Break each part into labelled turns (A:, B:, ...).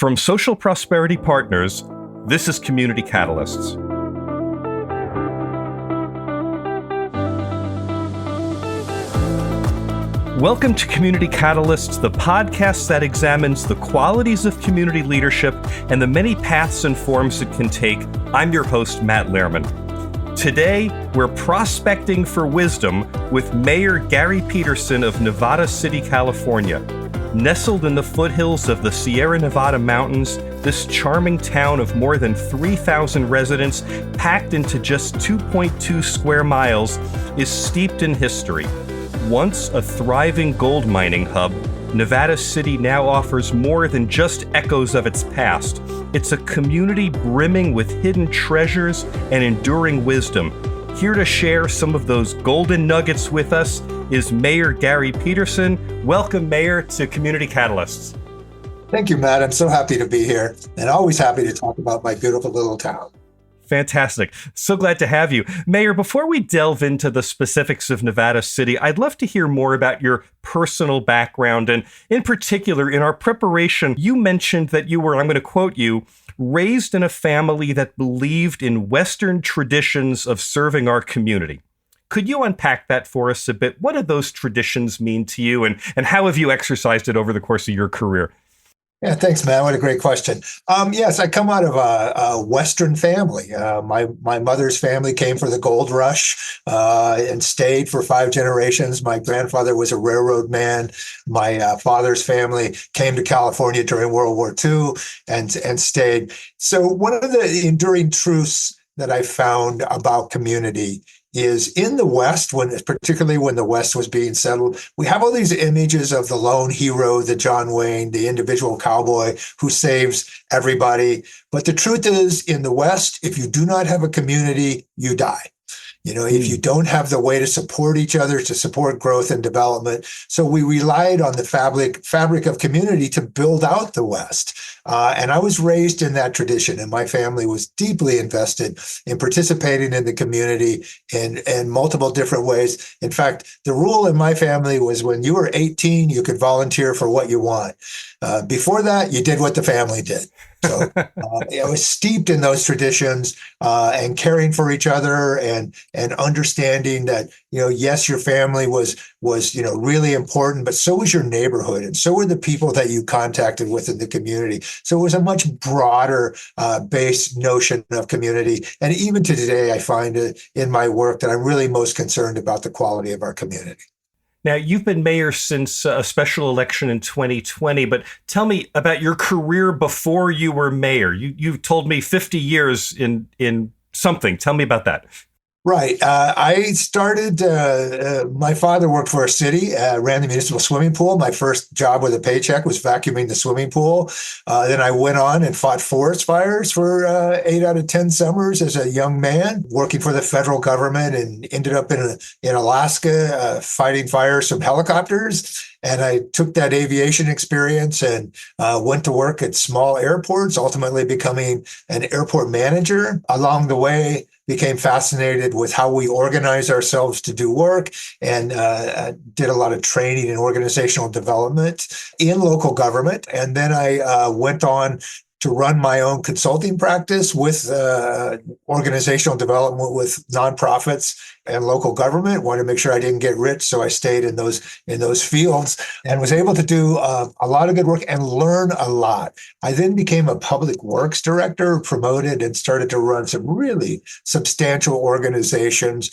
A: From Social Prosperity Partners, this is Community Catalysts. Welcome to Community Catalysts, the podcast that examines the qualities of community leadership and the many paths and forms it can take. I'm your host, Matt Lehrman. Today, we're prospecting for wisdom with Mayor Gary Petersen of Nevada City, California. Nestled in the foothills of the Sierra Nevada mountains, this charming town of more than 3,000 residents, packed into just 2.2 square miles, is steeped in history. Once a thriving gold mining hub, Nevada City now offers more than just echoes of its past. It's a community brimming with hidden treasures and enduring wisdom. Here to share some of those golden nuggets with us is Mayor Gary Petersen. Welcome, Mayor, to Community Catalysts.
B: Thank you, Matt. I'm so happy to be here and always happy to talk about my beautiful little town.
A: Fantastic. So glad to have you. Mayor, before we delve into the specifics of Nevada City, I'd love to hear more about your personal background. And in particular, in our preparation, you mentioned that you were, I'm going to quote you, raised in a family that believed in Western traditions of serving our community. Could you unpack that for us a bit? What do those traditions mean to you, and how have you exercised it over the course of your career?
B: Yeah, thanks, man. What a great question. Yes, I come out of a Western family. My mother's family came for the gold rush and stayed for 5 generations. My grandfather was a railroad man. My father's family came to California during World War II and stayed. So one of the enduring truths that I found about community is in the West, particularly when the West was being settled, we have all these images of the lone hero, the John Wayne, the individual cowboy who saves everybody. But the truth is, in the West, if you do not have a community, you die. If you don't have the way to support each other, to support growth and development. So we relied on the fabric of community to build out the West. And I was raised in that tradition, and my family was deeply invested in participating in the community in multiple different ways. In fact, the rule in my family was when you were 18, you could volunteer for what you want. Before that, you did what the family did. So I was steeped in those traditions and caring for each other and understanding that, yes, your family was really important, but so was your neighborhood and so were the people that you contacted with in the community. So it was a much broader based notion of community. And even to today, I find in my work that I'm really most concerned about the quality of our community.
A: Now, you've been mayor since a special election in 2020, but tell me about your career before you were mayor. You've told me 50 years in something. Tell me about that.
B: Right. I started, my father worked for a city, ran the municipal swimming pool. My first job with a paycheck was vacuuming the swimming pool. Then I went on and fought forest fires for 8 out of 10 summers as a young man, working for the federal government, and ended up in Alaska fighting fires from helicopters. And I took that aviation experience and went to work at small airports, ultimately becoming an airport manager. Along the way, became fascinated with how we organize ourselves to do work and did a lot of training and organizational development in local government. And then I went on to run my own consulting practice with organizational development with nonprofits and local government. Wanted to make sure I didn't get rich, so I stayed in those fields and was able to do a lot of good work and learn a lot. I then became a public works director, promoted, and started to run some really substantial organizations.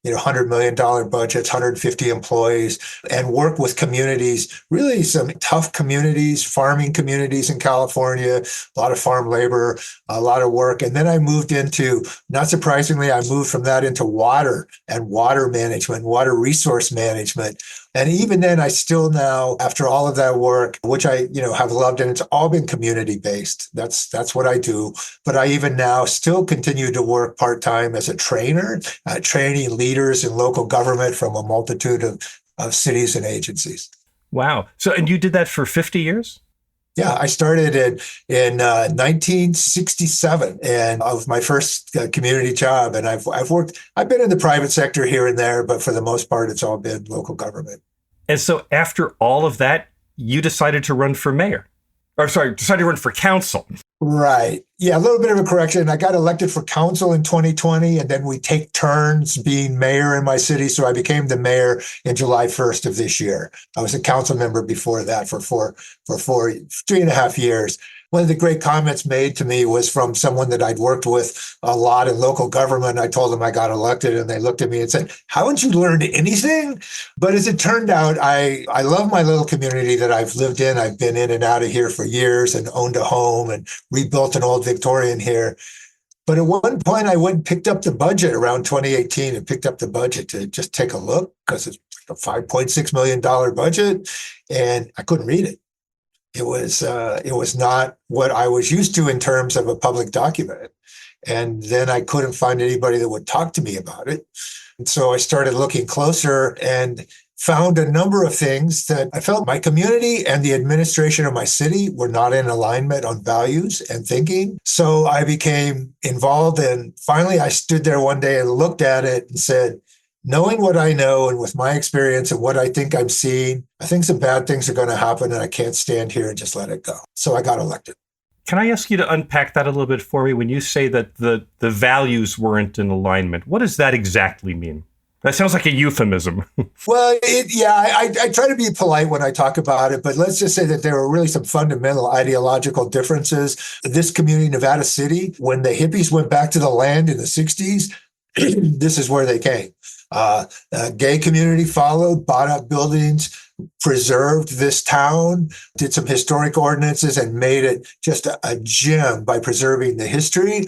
B: $100 million budgets, 150 employees, and work with communities, really some tough communities, farming communities in California, a lot of farm labor, a lot of work. And then I moved into, not surprisingly, I moved from that into water and water management, water resource management. And even then, I still now, after all of that work, which I, have loved, and it's all been community-based. That's what I do. But I even now still continue to work part-time as a trainer, training leaders in local government from a multitude of cities and agencies.
A: Wow. So, and you did that for 50 years?
B: Yeah, I started in 1967, and of my first community job. And I've been in the private sector here and there, but for the most part, it's all been local government.
A: And so after all of that, you decided to run for mayor. Or sorry, decided to run for council.
B: Right. Yeah, a little bit of a correction. I got elected for council in 2020, and then we take turns being mayor in my city. So I became the mayor in July 1st of this year. I was a council member before that for 3.5 years. One of the great comments made to me was from someone that I'd worked with a lot in local government. I told them I got elected, and they looked at me and said, "Haven't you learned anything?" But as it turned out, I love my little community that I've lived in. I've been in and out of here for years and owned a home and rebuilt an old Victorian here. But at one point, I went and picked up the budget around 2018 and picked up the budget to just take a look because it's a $5.6 million budget, and I couldn't read it. It was not what I was used to in terms of a public document. And then I couldn't find anybody that would talk to me about it. And so I started looking closer and found a number of things that I felt my community and the administration of my city were not in alignment on values and thinking. So I became involved, and finally I stood there one day and looked at it and said, knowing what I know and with my experience and what I think I'm seeing, I think some bad things are going to happen, and I can't stand here and just let it go. So I got elected.
A: Can I ask you to unpack that a little bit for me? When you say that the values weren't in alignment, what does that exactly mean? That sounds like a euphemism.
B: Well, I try to be polite when I talk about it, but let's just say that there were really some fundamental ideological differences. This community, Nevada City, when the hippies went back to the land in the 60s, this is where they came. Gay community followed, bought up buildings, preserved this town, did some historic ordinances, and made it just a gem by preserving the history.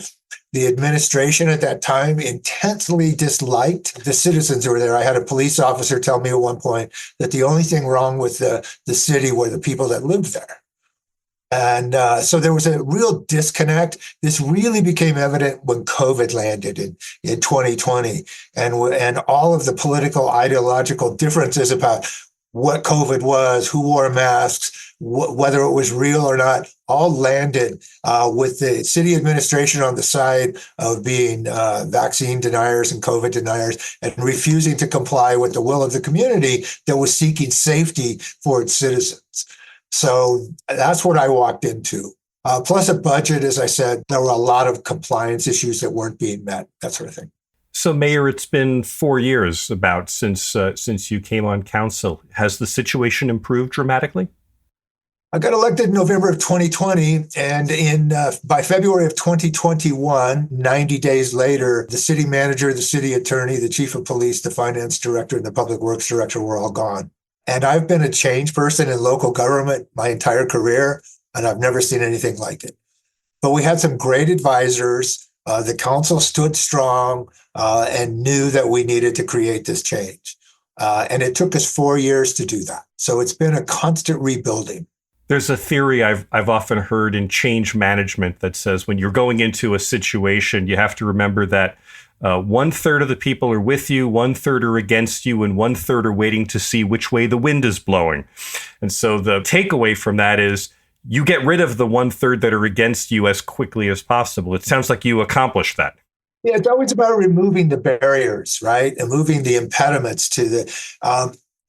B: The administration at that time intensely disliked the citizens who were there. I had a police officer tell me at one point that the only thing wrong with the city were the people that lived there. And so there was a real disconnect. This really became evident when COVID landed in 2020, and all of the political ideological differences about what COVID was, who wore masks, whether it was real or not, all landed with the city administration on the side of being vaccine deniers and COVID deniers and refusing to comply with the will of the community that was seeking safety for its citizens. So that's what I walked into. Plus a budget, as I said, there were a lot of compliance issues that weren't being met, that sort of thing.
A: So, Mayor, it's been 4 years about since you came on council. Has the situation improved dramatically?
B: I got elected in November of 2020, and by February of 2021, 90 days later, the city manager, the city attorney, the chief of police, the finance director, and the public works director were all gone. And I've been a change person in local government my entire career, and I've never seen anything like it. But we had some great advisors. The council stood strong and knew that we needed to create this change. And it took us 4 years to do that. So it's been a constant rebuilding.
A: There's a theory I've often heard in change management that says when you're going into a situation, you have to remember that 1/3 of the people are with you, 1/3 are against you, and 1/3 are waiting to see which way the wind is blowing. And so the takeaway from that is you get rid of the 1/3 that are against you as quickly as possible. It sounds like you accomplished that.
B: Yeah, it's always about removing the barriers, right? And moving the impediments to the,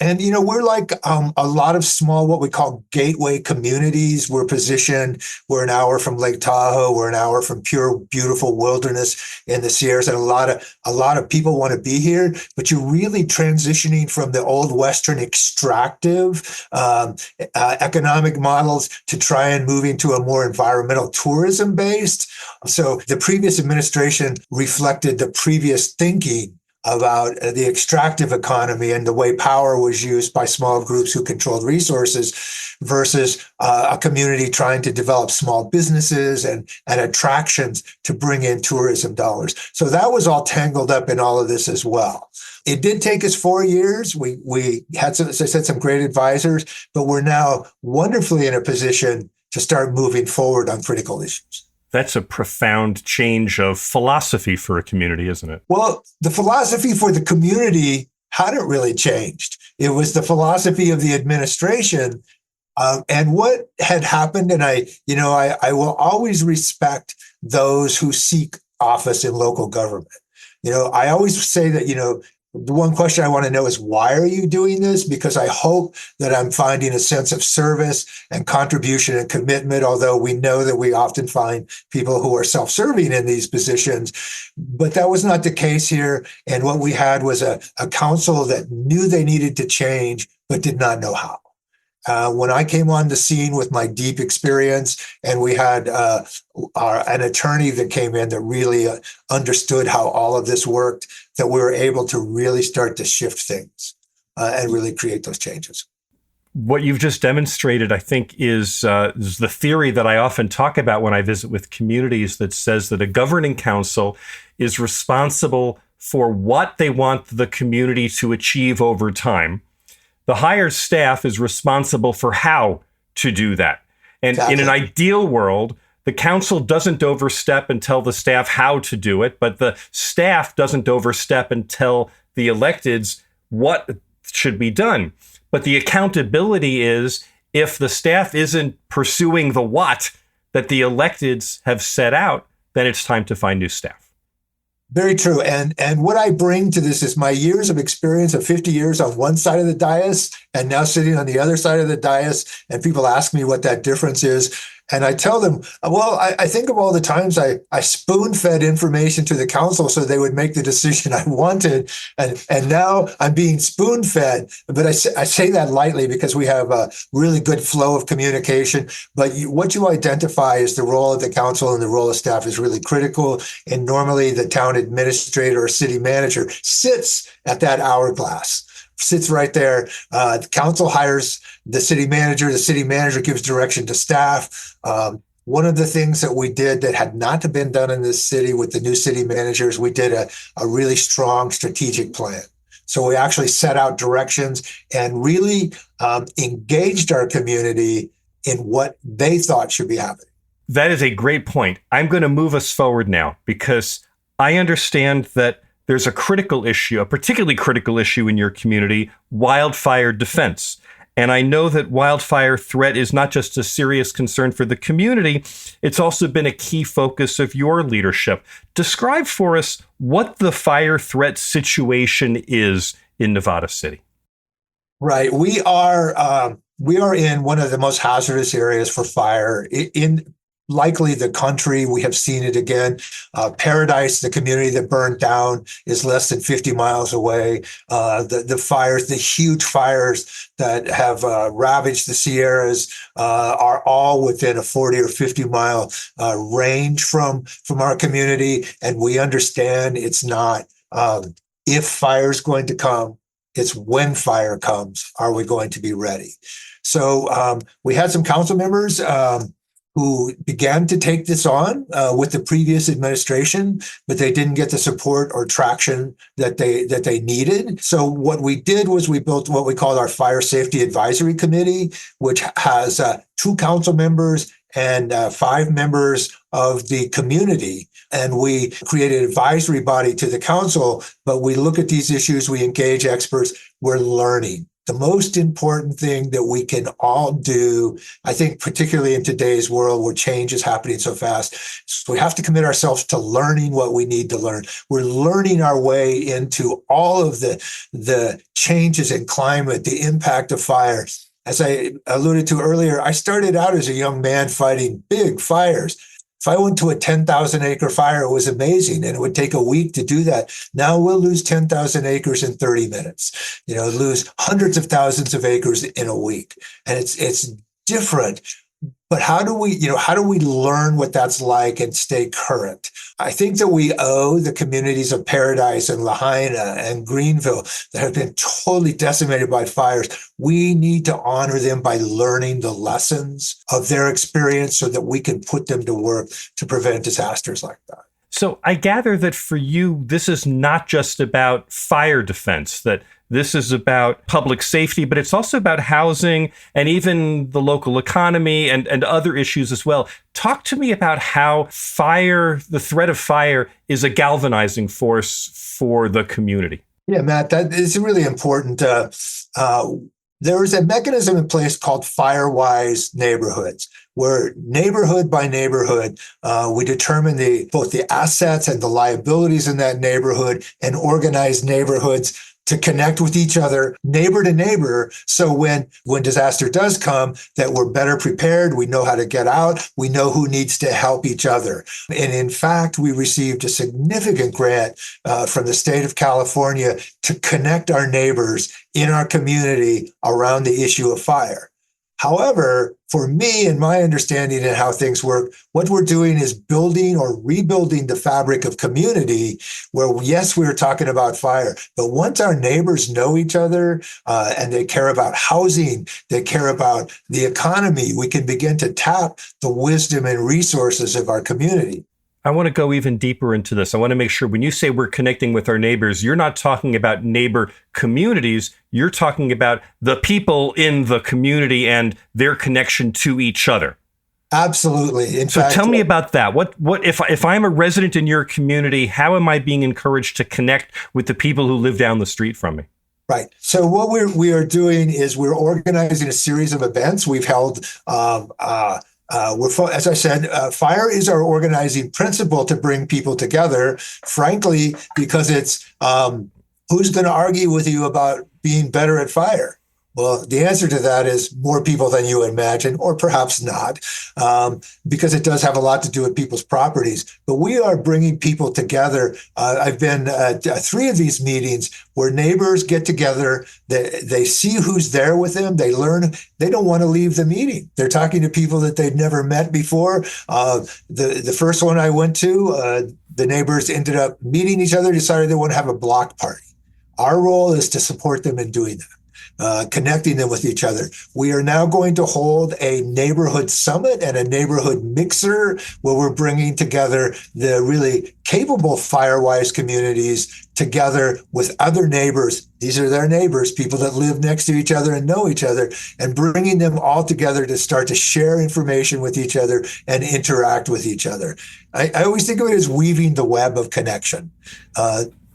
B: and, we're like a lot of small, what we call gateway communities. We're positioned, we're an hour from Lake Tahoe, we're an hour from pure, beautiful wilderness in the Sierras. And a lot of people want to be here, but you're really transitioning from the old Western extractive economic models to try and move into a more environmental tourism based. So the previous administration reflected the previous thinking about the extractive economy and the way power was used by small groups who controlled resources versus a community trying to develop small businesses and attractions to bring in tourism dollars. So that was all tangled up in all of this as well. It did take us 4 years. We had, as I said, some great advisors, but we're now wonderfully in a position to start moving forward on critical issues.
A: That's a profound change of philosophy for a community, isn't it?
B: Well, the philosophy for the community hadn't really changed. It was the philosophy of the administration. And what had happened, and I will always respect those who seek office in local government. I always say that, The one question I want to know is, why are you doing this? Because I hope that I'm finding a sense of service and contribution and commitment, although we know that we often find people who are self-serving in these positions. But that was not the case here. And what we had was a council that knew they needed to change, but did not know how. When I came on the scene with my deep experience, and we had an attorney that came in that really understood how all of this worked, that we were able to really start to shift things and really create those changes.
A: What you've just demonstrated, I think, is the theory that I often talk about when I visit with communities, that says that a governing council is responsible for what they want the community to achieve over time. The hired staff is responsible for how to do that. And
B: Exactly.
A: In an ideal world, the council doesn't overstep and tell the staff how to do it, but the staff doesn't overstep and tell the electeds what should be done. But the accountability is, if the staff isn't pursuing the what that the electeds have set out, then it's time to find new staff.
B: Very true. And what I bring to this is my years of experience of 50 years on one side of the dais and now sitting on the other side of the dais. And people ask me what that difference is. And I tell them, well, I think of all the times I spoon-fed information to the council so they would make the decision I wanted. And now I'm being spoon-fed. But I say that lightly because we have a really good flow of communication. But what you identify as the role of the council and the role of staff is really critical. And normally the town administrator or city manager sits at that hourglass. Sits right there. The council hires the city manager gives direction to staff. One of the things that we did that had not been done in this city with the new city managers, we did a really strong strategic plan. So we actually set out directions and really engaged our community in what they thought should be happening.
A: That is a great point. I'm going to move us forward now, because I understand that there's a critical issue, a particularly critical issue in your community, wildfire defense. And I know that wildfire threat is not just a serious concern for the community, it's also been a key focus of your leadership. Describe for us what the fire threat situation is in Nevada City.
B: Right. We are in one of the most hazardous areas for fire in likely the country. We have seen it again. Paradise, the community that burned down, is less than 50 miles away. The fires, the huge fires that have ravaged the Sierras are all within a 40 or 50 mile range from our community. And we understand it's not if fire is going to come, it's when fire comes, are we going to be ready? So we had some council members who began to take this on with the previous administration, but they didn't get the support or traction that they needed. So what we did was we built what we call our Fire Safety Advisory Committee, which has 2 council members and 5 members of the community. And we created an advisory body to the council, but we look at these issues, we engage experts, we're learning. The most important thing that we can all do, I think, particularly in today's world where change is happening so fast, so we have to commit ourselves to learning what we need to learn. We're learning our way into all of the changes in climate, the impact of fire. As I alluded to earlier, I started out as a young man fighting big fires. If I went to a 10,000 acre fire, it was amazing, and it would take a week to do that. Now we'll lose 10,000 acres in 30 minutes, lose hundreds of thousands of acres in a week. And it's different. But how do we learn what that's like and stay current? I think that we owe the communities of Paradise and Lahaina and Greenville that have been totally decimated by fires. We need to honor them by learning the lessons of their experience so that we can put them to work to prevent disasters like that.
A: So I gather that for you, this is not just about fire defense, that this is about public safety, but it's also about housing and even the local economy and other issues as well. Talk to me about how the threat of fire is a galvanizing force for the community.
B: Yeah, Matt, that is really important. There is a mechanism in place called Firewise neighborhoods, where neighborhood by neighborhood, we determine both the assets and the liabilities in that neighborhood and organize neighborhoods to connect with each other, neighbor to neighbor. So when disaster does come, that we're better prepared, we know how to get out, we know who needs to help each other. And in fact, we received a significant grant from the state of California to connect our neighbors in our community around the issue of fire. However, for me and my understanding and how things work, what we're doing is building or rebuilding the fabric of community where, yes, we're talking about fire, but once our neighbors know each other and they care about housing, they care about the economy, we can begin to tap the wisdom and resources of our community.
A: I want to go even deeper into this. I want to make sure when you say we're connecting with our neighbors, you're not talking about neighbor communities. You're talking about the people in the community and their connection to each other.
B: Absolutely. In
A: so
B: fact,
A: tell me about that. What if I'm a resident in your community, how am I being encouraged to connect with the people who live down the street from me?
B: Right. So what we are doing is we're organizing a series of events. We've held as I said, fire is our organizing principle to bring people together, frankly, because it's who's going to argue with you about being better at fire? Well, the answer to that is more people than you imagine, or perhaps not, because it does have a lot to do with people's properties. But we are bringing people together. I've been at 3 of these meetings where neighbors get together. They see who's there with them. They learn. They don't want to leave the meeting. They're talking to people that they've never met before. The first one I went to, the neighbors ended up meeting each other, decided they want to have a block party. Our role is to support them in doing that. Connecting them with each other. We are now going to hold a neighborhood summit and a neighborhood mixer where we're bringing together the really capable Firewise communities together with other neighbors. These are their neighbors, people that live next to each other and know each other, and bringing them all together to start to share information with each other and interact with each other. I always think of it as weaving the web of connection.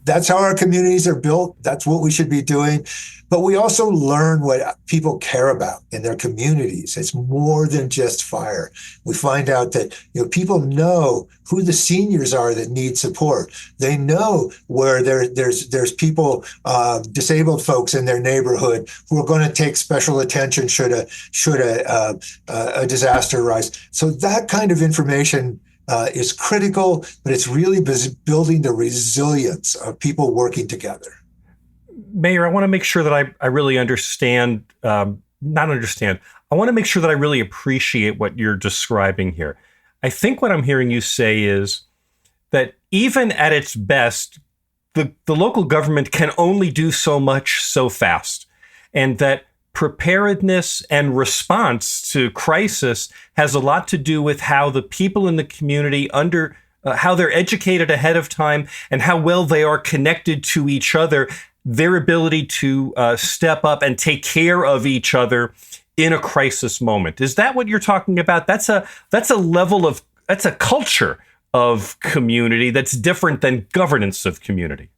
B: That's how our communities are built. That's what we should be doing. But we also learn what people care about in their communities. It's more than just fire. We find out that people know who the seniors are that need support. They know where there's people, disabled folks in their neighborhood who are going to take special attention should a disaster rise. So that kind of information is critical, but it's really building the resilience of people working together.
A: Mayor, I want to make sure that I really understand, I want to make sure that I really appreciate what you're describing here. I think what I'm hearing you say is that even at its best, the local government can only do so much so fast, and that preparedness and response to crisis has a lot to do with how the people in the community how they're educated ahead of time and how well they are connected to each other, their ability to step up and take care of each other in a crisis moment. Is that what you're talking about? That's a culture of community that's different than governance of community.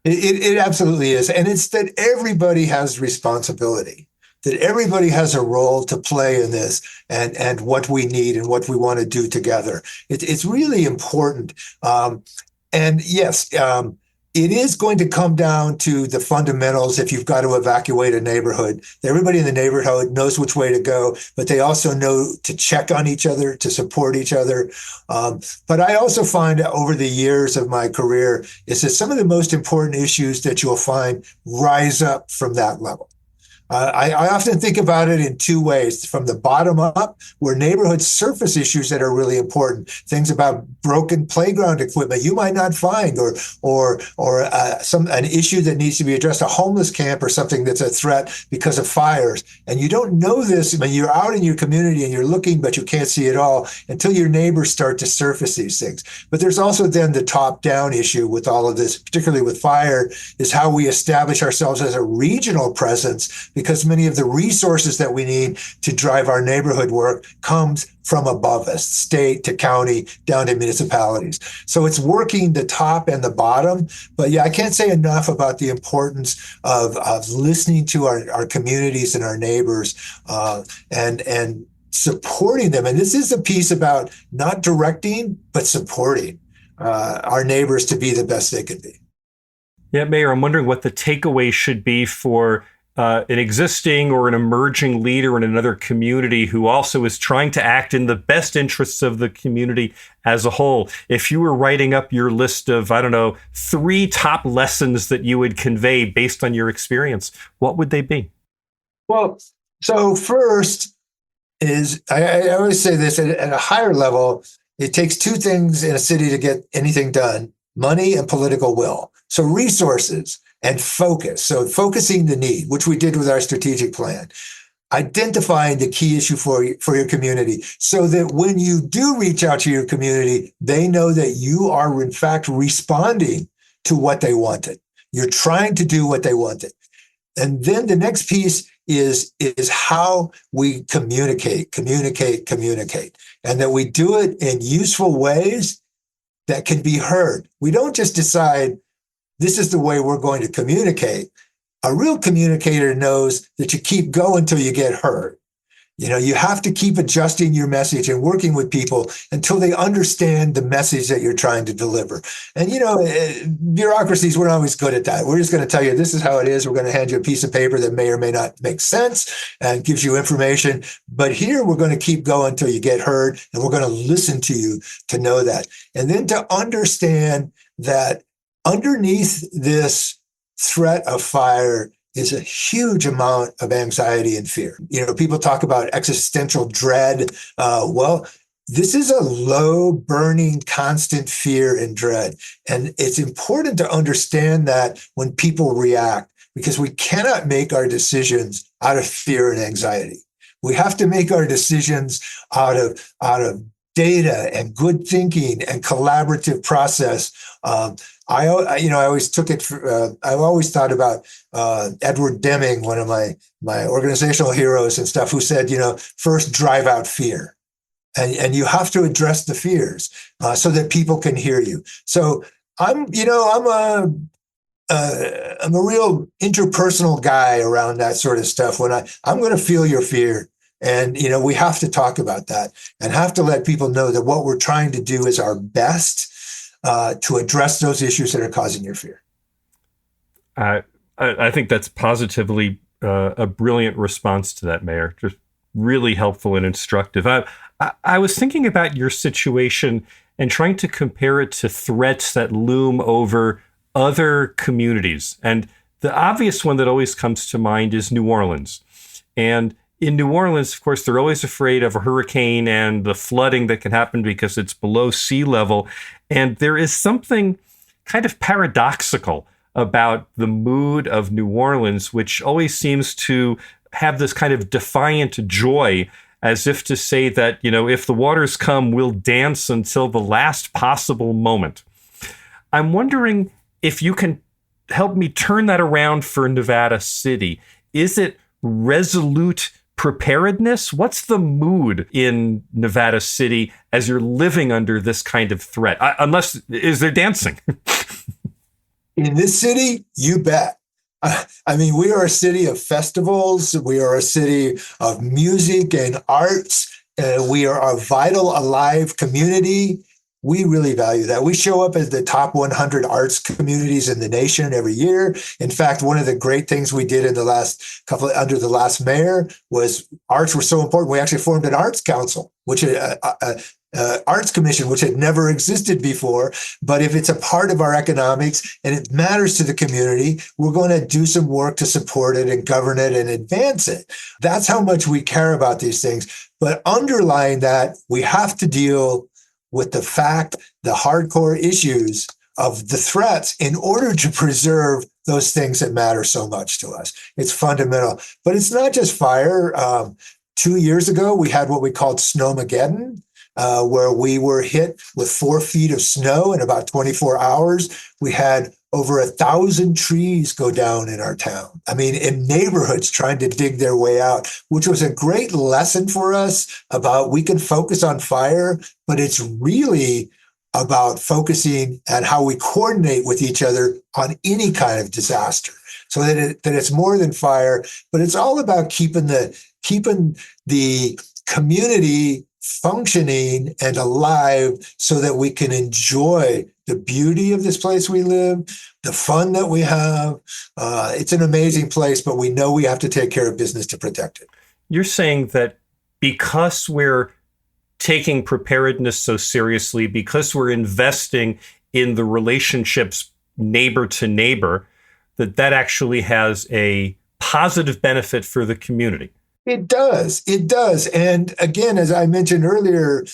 B: It absolutely is. And it's that everybody has responsibility, that everybody has a role to play in this and what we need and what we want to do together. It's really important. And yes, it is going to come down to the fundamentals if you've got to evacuate a neighborhood. Everybody in the neighborhood knows which way to go, but they also know to check on each other, to support each other. But I also find over the years of my career is that some of the most important issues that you'll find rise up from that level. I often think about it in 2 ways. From the bottom up, where neighborhoods surface issues that are really important, things about broken playground equipment you might not find, or an issue that needs to be addressed, a homeless camp or something that's a threat because of fires. And you don't know this when you're out in your community and you're looking, but you can't see it all until your neighbors start to surface these things. But there's also then the top-down issue with all of this, particularly with fire, is how we establish ourselves as a regional presence because many of the resources that we need to drive our neighborhood work comes from above us, state to county, down to municipalities. So it's working the top and the bottom. But yeah, I can't say enough about the importance of listening to our communities and our neighbors, and supporting them. And this is a piece about not directing, but supporting our neighbors to be the best they can be.
A: Yeah, Mayor, I'm wondering what the takeaway should be for an existing or an emerging leader in another community who also is trying to act in the best interests of the community as a whole. If you were writing up your list of, 3 top lessons that you would convey based on your experience, what would they be?
B: Well, so first is, I always say this at a higher level, it takes 2 things in a city to get anything done: money and political will. So resources and focus. So focusing the need, which we did with our strategic plan, identifying the key issue for your community, so that when you do reach out to your community, they know that you are in fact responding to what they wanted. You're trying to do what they wanted. And then the next piece is how we communicate, and that we do it in useful ways that can be heard. We don't just decide this is the way we're going to communicate. A real communicator knows that you keep going till you get heard. You have to keep adjusting your message and working with people until they understand the message that you're trying to deliver. And, bureaucracies, we're not always good at that. We're just going to tell you, this is how it is. We're going to hand you a piece of paper that may or may not make sense and gives you information. But here we're going to keep going until you get heard, and we're going to listen to you to know that. And then to understand that underneath this threat of fire is a huge amount of anxiety and fear. People talk about existential dread. Well, this is a low burning, constant fear and dread. And it's important to understand that when people react, because we cannot make our decisions out of fear and anxiety. We have to make our decisions out of data and good thinking and collaborative process. I always took it. I've always thought about Edward Deming, one of my organizational heroes and stuff, who said, first drive out fear, and you have to address the fears so that people can hear you. So I'm a real interpersonal guy around that sort of stuff. When I'm going to feel your fear. And, we have to talk about that and have to let people know that what we're trying to do is our best to address those issues that are causing your fear.
A: I think that's positively a brilliant response to that, Mayor. Just really helpful and instructive. I was thinking about your situation and trying to compare it to threats that loom over other communities. And the obvious one that always comes to mind is New Orleans. And in New Orleans, of course, they're always afraid of a hurricane and the flooding that can happen because it's below sea level. And there is something kind of paradoxical about the mood of New Orleans, which always seems to have this kind of defiant joy, as if to say that, if the waters come, we'll dance until the last possible moment. I'm wondering if you can help me turn that around for Nevada City. Is it resolute preparedness? What's the mood in Nevada City as you're living under this kind of threat? Is there dancing?
B: In this city, you bet. We are a city of festivals. We are a city of music and arts. We are a vital, alive community. We really value that. We show up as the top 100 arts communities in the nation every year. In fact, one of the great things we did in the last under the last mayor was arts were so important. We actually formed an arts council, which arts commission, which had never existed before. But if it's a part of our economics and it matters to the community, we're going to do some work to support it and govern it and advance it. That's how much we care about these things. But underlying that, we have to deal with the hardcore issues of the threats in order to preserve those things that matter so much to us. It's fundamental. But it's not just fire. 2 years ago, we had what we called Snowmageddon, where we were hit with 4 feet of snow in about 24 hours. We had over 1,000 trees go down in our town. I mean, in neighborhoods trying to dig their way out, which was a great lesson for us about we can focus on fire, but it's really about focusing on how we coordinate with each other on any kind of disaster. So that it's more than fire, but it's all about keeping the community functioning and alive so that we can enjoy the beauty of this place we live, the fun that we have. It's an amazing place, but we know we have to take care of business to protect it.
A: You're saying that because we're taking preparedness so seriously, because we're investing in the relationships neighbor to neighbor, that actually has a positive benefit for the community.
B: It does. It does. And again, as I mentioned earlier,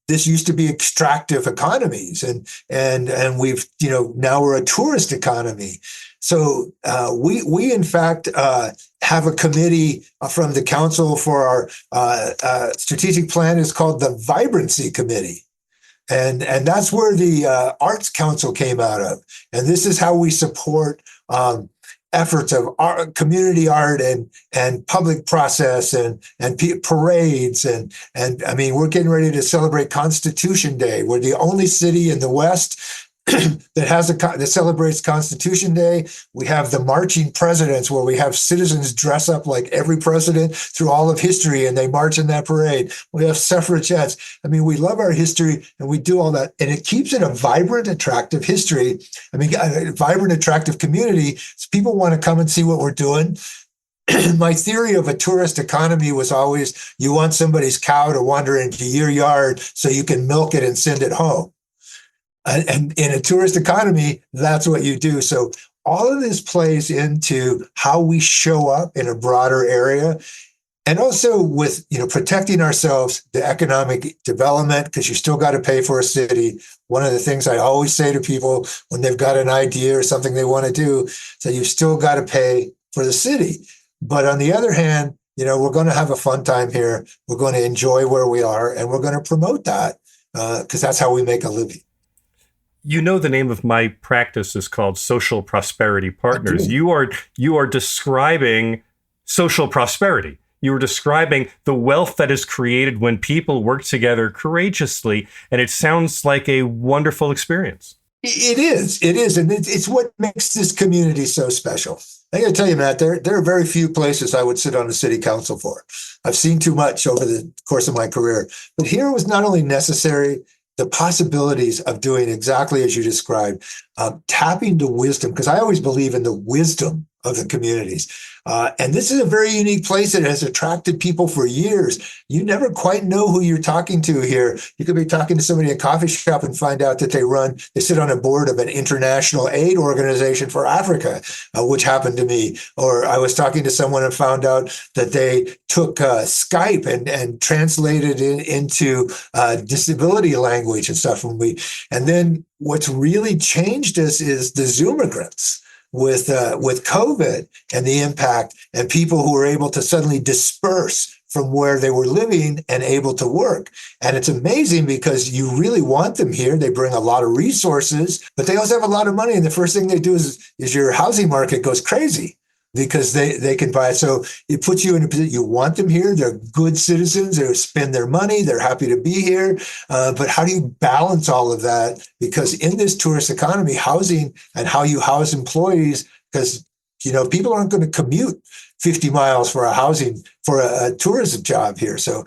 B: this used to be extractive economies, and we've, now we're a tourist economy. So we in fact have a committee from the council for our strategic plan is called the Vibrancy Committee. And that's where the Arts Council came out of. And this is how we support efforts of art, community art and public process and parades. And I mean, we're getting ready to celebrate Constitution Day. We're the only city in the West that celebrates Constitution Day. We have the marching presidents, where we have citizens dress up like every president through all of history, and they march in that parade. We have suffragettes. I mean, we love our history, and we do all that, and it keeps it a vibrant, attractive history. I mean, a vibrant, attractive community. So people want to come and see what we're doing. My theory of a tourist economy was always, you want somebody's cow to wander into your yard so you can milk it and send it home. And in a tourist economy, that's what you do. So all of this plays into how we show up in a broader area. And also with, protecting ourselves, the economic development, because you still got to pay for a city. One of the things I always say to people when they've got an idea or something they want to do, so you've still got to pay for the city. But on the other hand, we're going to have a fun time here. We're going to enjoy where we are, and we're going to promote that because that's how we make a living.
A: The name of my practice is called Social Prosperity Partners. You are describing social prosperity. You are describing the wealth that is created when people work together courageously, and it sounds like a wonderful experience.
B: It is, and it's what makes this community so special. I got to tell you, Matt, there are very few places I would sit on the city council for. I've seen too much over the course of my career, but here it was not only necessary, the possibilities of doing exactly as you described, tapping the wisdom, because I always believe in the wisdom of the communities. And this is a very unique place that has attracted people for years. You never quite know who you're talking to here. You could be talking to somebody in a coffee shop and find out that they sit on a board of an international aid organization for Africa, which happened to me. Or I was talking to someone and found out that they took Skype and translated it into disability language and stuff. And then what's really changed us is the Zoommigrants. With COVID and the impact, and people who were able to suddenly disperse from where they were living and able to work. And it's amazing because you really want them here. They bring a lot of resources, but they also have a lot of money. And the first thing they do is your housing market goes crazy because they can buy it. So it puts you in a position, you want them here. They're good citizens. They spend their money. They're happy to be here. But how do you balance all of that? Because in this tourist economy, housing and how you house employees, because people aren't going to commute 50 miles for a tourism job here. So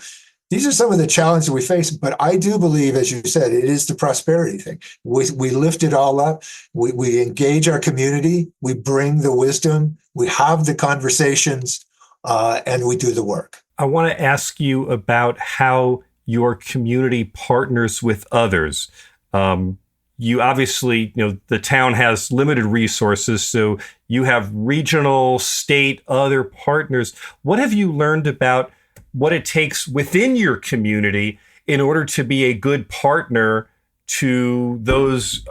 B: these are some of the challenges we face, but I do believe, as you said, it is the prosperity thing. We lift it all up. We engage our community. We bring the wisdom. We have the conversations, and we do the work.
A: I want to ask you about how your community partners with others. You obviously, the town has limited resources, so you have regional, state, other partners. What have you learned about what it takes within your community in order to be a good partner to those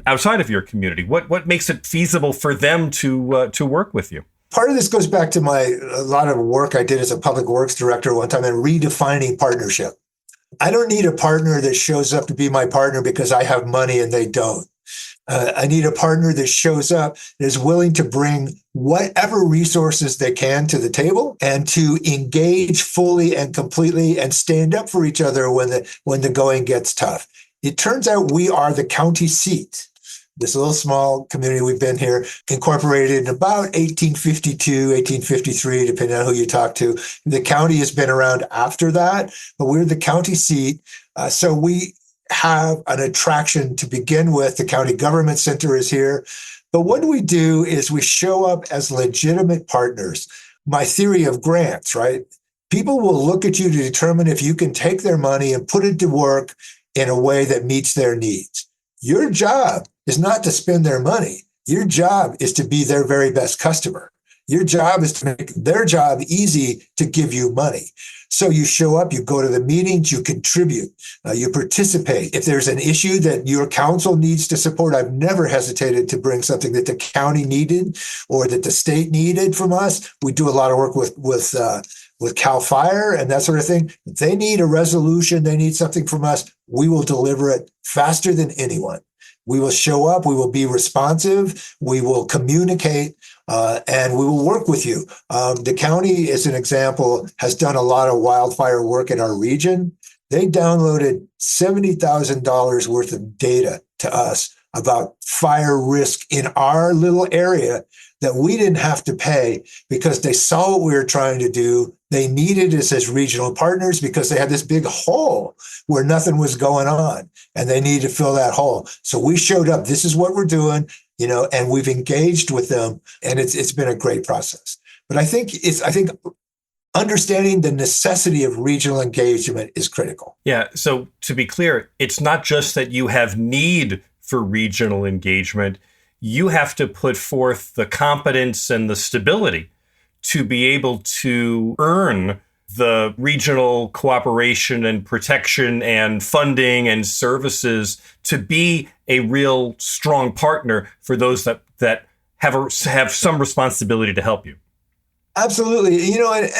A: outside of your community? What makes it feasible for them to work with you?
B: Part of this goes back to a lot of work I did as a public works director one time in redefining partnership. I don't need a partner that shows up to be my partner because I have money and they don't. I need a partner that shows up, that is willing to bring whatever resources they can to the table and to engage fully and completely and stand up for each other when the going gets tough. It turns out we are the county seat. This little small community, we've been here, incorporated in about 1852, 1853, depending on who you talk to. The county has been around after that, but we're the county seat. So we have an attraction to begin with. The county government center is here. But what we do is we show up as legitimate partners. My theory of grants, right? People will look at you to determine if you can take their money and put it to work in a way that meets their needs. Your job is not to spend their money. Your job is to be their very best customer. Your job is to make their job easy to give you money. So you show up, you go to the meetings, you contribute, you participate. If there's an issue that your council needs to support, I've never hesitated to bring something that the county needed or that the state needed from us. We do a lot of work with Cal Fire and that sort of thing. If they need a resolution, they need something from us, we will deliver it faster than anyone. We will show up, we will be responsive, we will communicate, and we will work with you. The county, as an example, has done a lot of wildfire work in our region. They downloaded $70,000 worth of data to us about fire risk in our little area that we didn't have to pay because they saw what we were trying to do. They needed us as regional partners because they had this big hole where nothing was going on and they needed to fill that hole. So we showed up, this is what we're doing, and we've engaged with them, and it's been a great process. But I think understanding the necessity of regional engagement is critical.
A: Yeah. So to be clear, it's not just that you have need for regional engagement. You have to put forth the competence and the stability to be able to earn the regional cooperation and protection and funding and services to be a real strong partner for those that have some responsibility to help you.
B: Absolutely.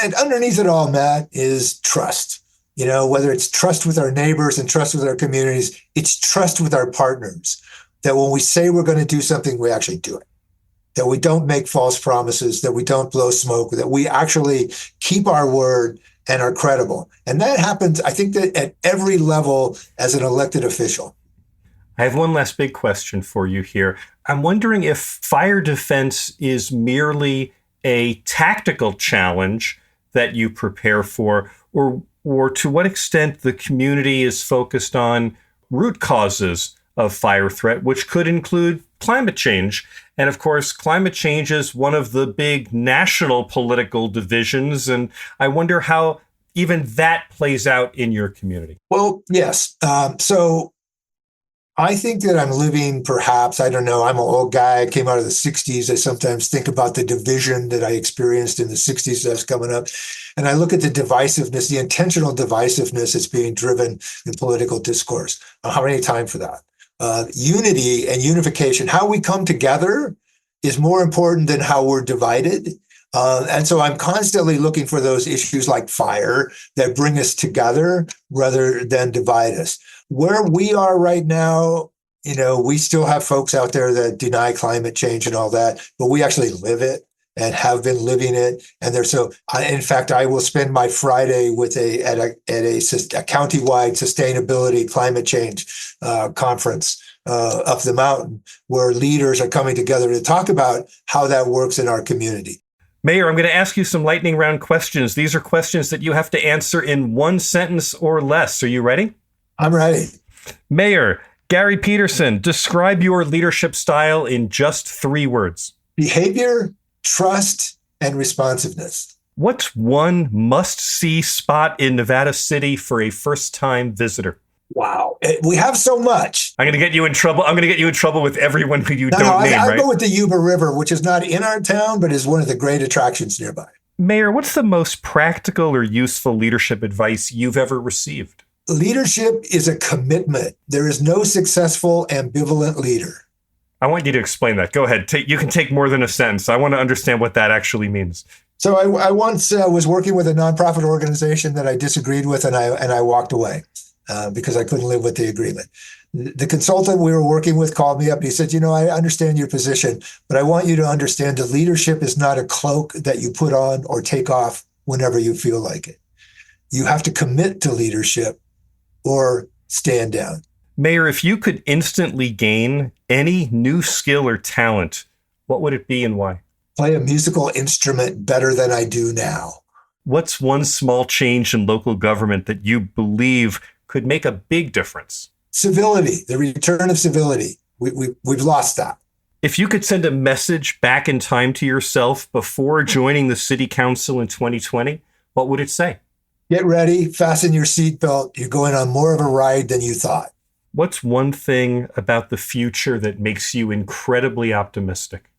B: And underneath it all, Matt, is trust. Whether it's trust with our neighbors and trust with our communities, it's trust with our partners. That when we say we're going to do something, we actually do it. That we don't make false promises, that we don't blow smoke, that we actually keep our word and are credible. And that happens, I think, that at every level as an elected official.
A: I have one last big question for you here. I'm wondering if fire defense is merely a tactical challenge that you prepare for, or to what extent the community is focused on root causes of fire threat, which could include climate change. And of course, climate change is one of the big national political divisions. And I wonder how even that plays out in your community.
B: Well, yes. So I think that I'm living, perhaps, I don't know, I'm an old guy. I came out of the 60s. I sometimes think about the division that I experienced in the 60s that's coming up. And I look at the divisiveness, the intentional divisiveness that's being driven in political discourse. I don't have any time for that. Unity and unification, how we come together is more important than how we're divided. And so I'm constantly looking for those issues like fire that bring us together rather than divide us. Where we are right now, we still have folks out there that deny climate change and all that, but we actually live it and have been living it. And in fact, I will spend my Friday at a countywide sustainability climate change conference up the mountain, where leaders are coming together to talk about how that works in our community.
A: Mayor, I'm going to ask you some lightning round questions. These are questions that you have to answer in one sentence or less. Are you ready?
B: I'm ready.
A: Mayor, Gary Petersen, describe your leadership style in just 3 words.
B: Behavior, trust, and responsiveness.
A: What's one must-see spot in Nevada City for a first-time visitor?
B: Wow. We have so much.
A: I'm going to get you in trouble. I'm going to get you in trouble with everyone who you don't name, right?
B: I go with the Yuba River, which is not in our town, but is one of the great attractions nearby.
A: Mayor, what's the most practical or useful leadership advice you've ever received?
B: Leadership is a commitment. There is no successful ambivalent leader.
A: I want you to explain that. Go ahead. You can take more than a sentence. I want to understand what that actually means.
B: So I once was working with a nonprofit organization that I disagreed with, and I walked away. because I couldn't live with the agreement. The consultant we were working with called me up and he said, I understand your position, but I want you to understand that leadership is not a cloak that you put on or take off whenever you feel like it. You have to commit to leadership or stand down.
A: Mayor, if you could instantly gain any new skill or talent, what would it be and why?
B: Play a musical instrument better than I do now.
A: What's one small change in local government that you believe could make a big difference?
B: Civility, the return of civility. We've lost that.
A: If you could send a message back in time to yourself before joining the city council in 2020, what would it say?
B: Get ready, fasten your seatbelt. You're going on more of a ride than you thought.
A: What's one thing about the future that makes you incredibly optimistic?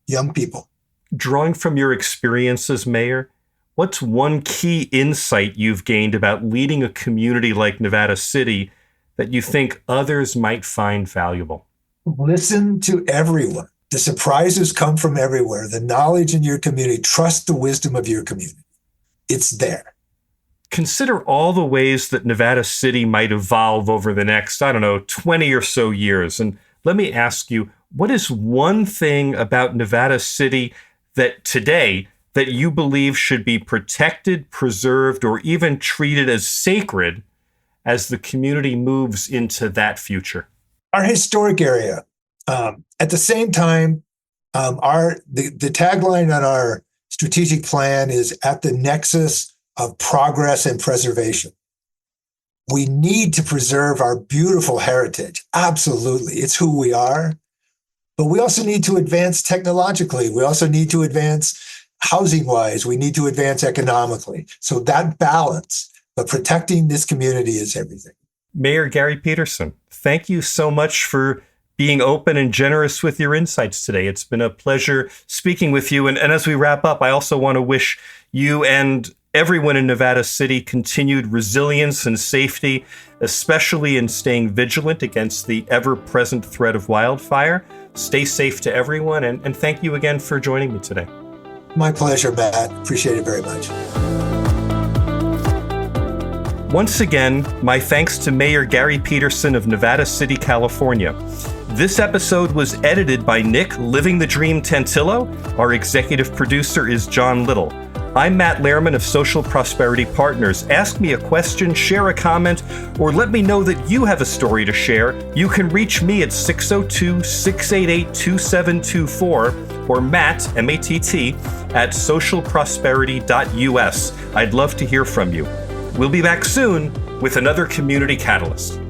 B: Young people.
A: Drawing from your experience as mayor, what's one key insight you've gained about leading a community like Nevada City that you think others might find valuable?
B: Listen to everyone. The surprises come from everywhere. The knowledge in your community. Trust the wisdom of your community. It's there.
A: Consider all the ways that Nevada City might evolve over the next, 20 or so years. And let me ask you, what is one thing about Nevada City that today that you believe should be protected, preserved, or even treated as sacred as the community moves into that future?
B: Our historic area. At the same time, the tagline on our strategic plan is at the nexus of progress and preservation. We need to preserve our beautiful heritage. Absolutely. It's who we are. But we also need to advance technologically. We also need to advance housing-wise. We need to advance economically. So that balance, but protecting this community is everything.
A: Mayor Gary Petersen, thank you so much for being open and generous with your insights today. It's been a pleasure speaking with you. And as we wrap up, I also want to wish you and everyone in Nevada City continued resilience and safety, especially in staying vigilant against the ever-present threat of wildfire. Stay safe to everyone, and thank you again for joining me today.
B: My pleasure, Matt. Appreciate it very much.
A: Once again, my thanks to Mayor Gary Petersen of Nevada City, California. This episode was edited by Nick Living the Dream Tantillo. Our executive producer is John Little. I'm Matt Lehrman of Social Prosperity Partners. Ask me a question, share a comment, or let me know that you have a story to share. You can reach me at 602-688-2724 or Matt, M-A-T-T, at socialprosperity.us. I'd love to hear from you. We'll be back soon with another Community Catalyst.